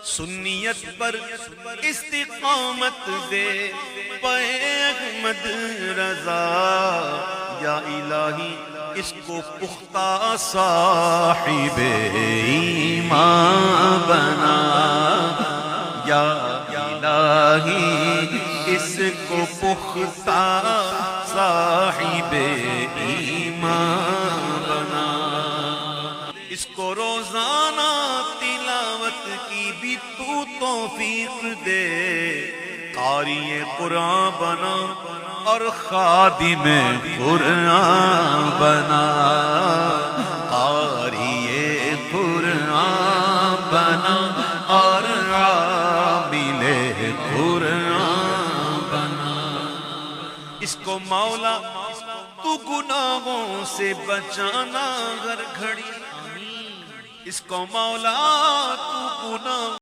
سنیت پر استقامت دے پے احمد رضا، یا الہی اس کو پختہ صاحب ایمان بنا، یا الہی اس کو پختہ صاحب ایمان بنا۔ اس کو روزانہ تلاوت کی بھی تو توفیق دے، قاری قرآن بنا اور خادم قرآن بنا، قاری قرآن بنا اور عامل قرآن بنا۔ اس کو مولا تو گناہوں سے بچانا ہر گھڑی، اس کو مولا تو گناہ